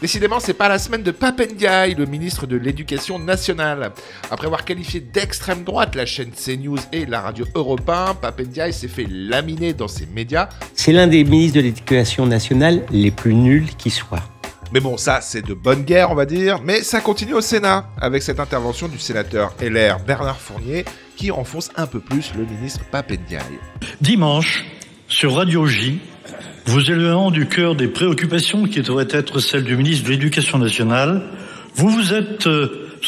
Décidément, c'est pas la semaine de Pape Ndiaye, le ministre de l'Éducation nationale. Après avoir qualifié d'extrême droite la chaîne CNews et la radio Europe 1, Pape Ndiaye s'est fait laminer dans ses médias. C'est l'un des ministres de l'Éducation nationale les plus nuls qui soient. Mais bon, ça, c'est de bonne guerre, on va dire. Mais ça continue au Sénat, avec cette intervention du sénateur LR Bernard Fournier, qui enfonce un peu plus le ministre Pape Ndiaye. Dimanche, sur Radio J, vous élevant du cœur des préoccupations qui devraient être celles du ministre de l'Éducation nationale, vous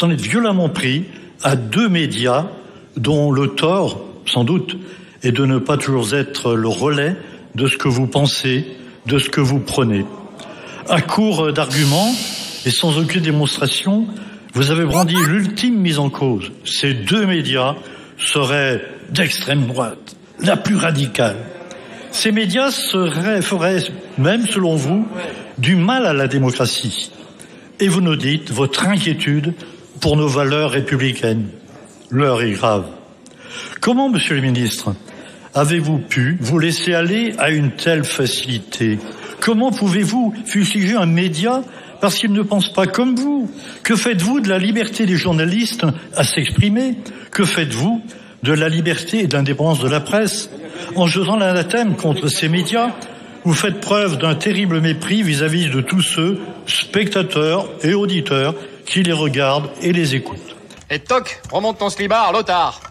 en êtes violemment pris à deux médias dont le tort, sans doute, est de ne pas toujours être le relais de ce que vous pensez, de ce que vous prenez. À court d'arguments et sans aucune démonstration, vous avez brandi l'ultime mise en cause. Ces deux médias seraient d'extrême droite, la plus radicale. Ces médias feraient même, selon vous, du mal à la démocratie. Et vous nous dites votre inquiétude pour nos valeurs républicaines. L'heure est grave. Comment, monsieur le ministre, avez-vous pu vous laisser aller à une telle facilité ? Comment pouvez-vous fustiger un média parce qu'il ne pense pas comme vous? Que faites-vous de la liberté des journalistes à s'exprimer? Que faites-vous de la liberté et de l'indépendance de la presse? En jetant l'anathème contre ces médias, vous faites preuve d'un terrible mépris vis-à-vis de tous ceux, spectateurs et auditeurs, qui les regardent et les écoutent. Et toc, remonte ton slibard, Lothar.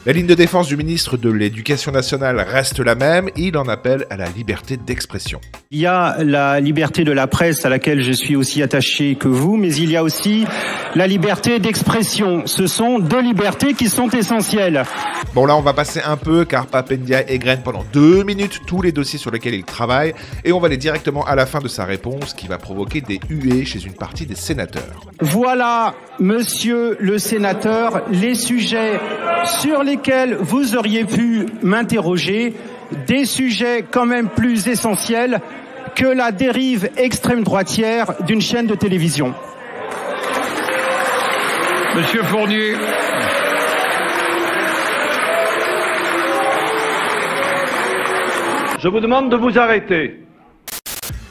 La ligne de défense du ministre de l'Éducation nationale reste la même, il en appelle à la liberté d'expression. Il y a la liberté de la presse à laquelle je suis aussi attaché que vous, mais il y a aussi la liberté d'expression. Ce sont deux libertés qui sont essentielles. Bon là on va passer un peu car Pape Ndiaye égrène pendant 2 minutes tous les dossiers sur lesquels il travaille et on va aller directement à la fin de sa réponse qui va provoquer des huées chez une partie des sénateurs. Voilà, monsieur le sénateur, les sujets sur lesquels vous auriez pu m'interroger, des sujets quand même plus essentiels que la dérive extrême droitière d'une chaîne de télévision. Monsieur Fournier. Je vous demande de vous arrêter.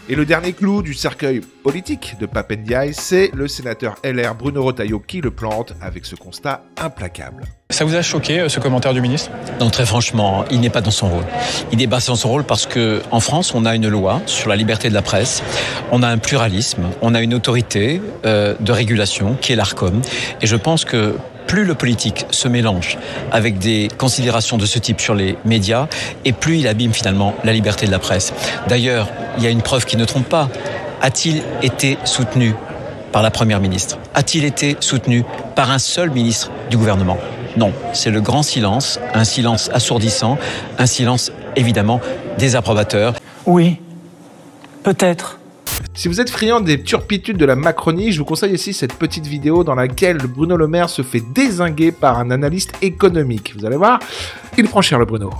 Et le dernier clou du cercueil politique de Pape Ndiaye, c'est le sénateur LR Bruno Retailleau qui le plante avec ce constat implacable. Ça vous a choqué ce commentaire du ministre? Non, très franchement, il n'est pas dans son rôle. Il n'est pas dans son rôle parce que en France, on a une loi sur la liberté de la presse, on a un pluralisme, on a une autorité de régulation qui est l'Arcom. Et je pense que plus le politique se mélange avec des considérations de ce type sur les médias, et plus il abîme finalement la liberté de la presse. D'ailleurs, il y a une preuve qui ne trompe pas. A-t-il été soutenu par la Première ministre? A-t-il été soutenu par un seul ministre du gouvernement? Non, c'est le grand silence, un silence assourdissant, un silence évidemment désapprobateur. Oui, peut-être. Si vous êtes friand des turpitudes de la Macronie, je vous conseille ici cette petite vidéo dans laquelle Bruno Le Maire se fait dézinguer par un analyste économique. Vous allez voir, il prend cher le Bruno.